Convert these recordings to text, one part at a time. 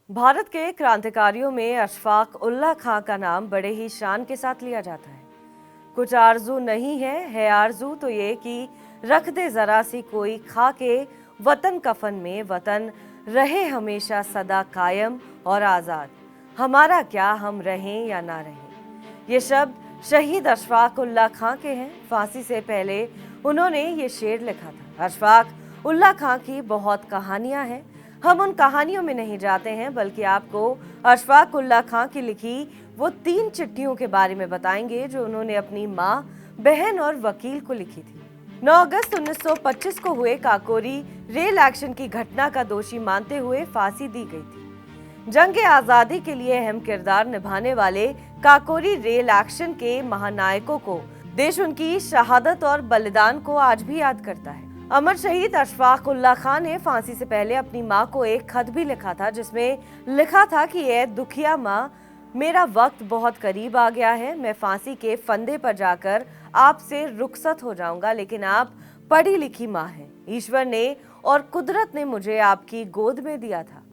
भारत के क्रांतिकारियों में अशफाक उल्लाह खां का नाम बड़े ही शान के साथ लिया जाता है। कुछ आरजू नहीं है आरजू तो ये कि रख दे जरा सी कोई खा के वतन कफन में, वतन रहे हमेशा सदा कायम और आज़ाद। हमारा क्या हम रहें या ना रहें। ये शब्द शहीद अशफाक उल्लाह खां के हैं। फांसी से पहले उन्होंने ये शेर लिखा था। अशफाक उल्लाह खां की बहुत कहानियां हैं। हम उन कहानियों में नहीं जाते हैं, बल्कि आपको अशफाक उल्लाह खां की लिखी वो 3 चिट्ठियों के बारे में बताएंगे जो उन्होंने अपनी माँ, बहन और वकील को लिखी थी। 9 अगस्त 1925 को हुए काकोरी रेल एक्शन की घटना का दोषी मानते हुए फांसी दी गई थी। जंग आजादी के लिए अहम किरदार निभाने वाले काकोरी रेल एक्शन के महानायकों को देश उनकी शहादत और बलिदान को आज भी याद करता है। अमर शहीद अशफाक उल्लाह खां ने फांसी से पहले अपनी मां को एक खत भी लिखा था, जिसमें लिखा था कि ये दुखिया मां, मेरा वक्त बहुत करीब आ गया है। मैं फांसी के फंदे पर जाकर आपसे रुखसत हो जाऊंगा, लेकिन आप पढ़ी लिखी मां हैं। ईश्वर ने और कुदरत ने मुझे आपकी गोद में दिया था।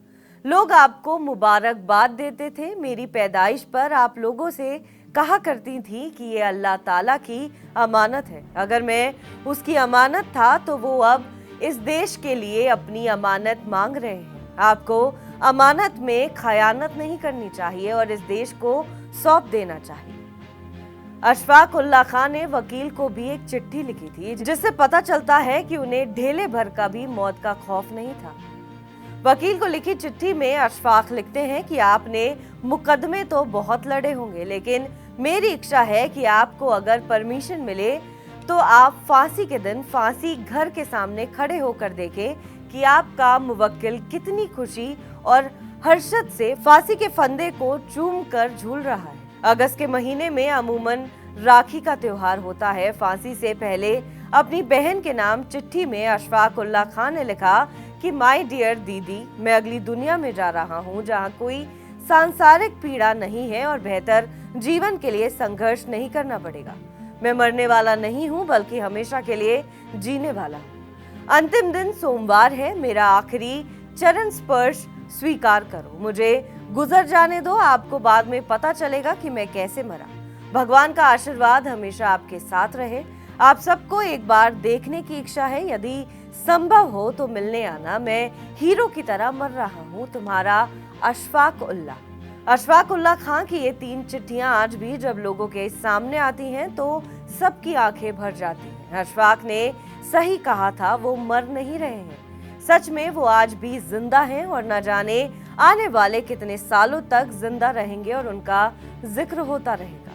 लोग आपको मुबारकबाद देते थे। मेरी पैदाइश पर आप लोगों से कहा करती थी कि ये अल्लाह ताला की अमानत है। अगर मैं उसकी अमानत था तो वो अब इस देश के लिए अपनी अमानत मांग रहे हैं। आपको अमानत में खयानत नहीं करनी चाहिए और इस देश को सौंप देना चाहिए। अशफाक उल्लाह खां ने वकील को भी एक चिट्ठी लिखी थी, जिससे पता चलता है कि उन्हें ढेले भर का भी मौत का खौफ नहीं था। वकील को लिखी चिट्ठी में अशफाक लिखते हैं कि आपने मुकदमे तो बहुत लड़े होंगे, लेकिन मेरी इच्छा है कि आपको अगर परमिशन मिले तो आप फांसी के दिन फांसी घर के सामने खड़े होकर देखें कि आपका मुवक्किल कितनी खुशी और हर्षद से फांसी के फंदे को चूम कर झूल रहा है। अगस्त के महीने में अमूमन राखी का त्योहार होता है। फांसी से पहले अपनी बहन के नाम चिट्ठी में अशफाक उल्लाह खां ने लिखा कि माय डियर दीदी, मैं अगली दुनिया में जा रहा हूँ जहाँ कोई सांसारिक पीड़ा नहीं है और बेहतर जीवन के लिए संघर्ष नहीं करना पड़ेगा। मैं मरने वाला नहीं हूँ, बल्कि हमेशा के लिए जीने वाला हूँ। अंतिम दिन सोमवार है। मेरा आखिरी चरण स्पर्श स्वीकार करो। मुझे गुजर जाने दो। आपको बाद में पता चलेगा कि मैं कैसे मरा। भगवान का आशीर्वाद हमेशा आपके साथ रहे। आप सबको एक बार देखने की इच्छा है। यदि संभव हो तो मिलने आना। मैं हीरो की तरह मर रहा हूँ। तुम्हारा अशफाक उल्लाह खां की ये 3 चिट्ठियां आज भी जब लोगों के सामने आती हैं तो सबकी आंखें भर जाती हैं। अशफाक ने सही कहा था, वो मर नहीं रहे हैं। सच में वो आज भी जिंदा हैं और न जाने आने वाले कितने सालों तक जिंदा रहेंगे और उनका जिक्र होता रहेगा।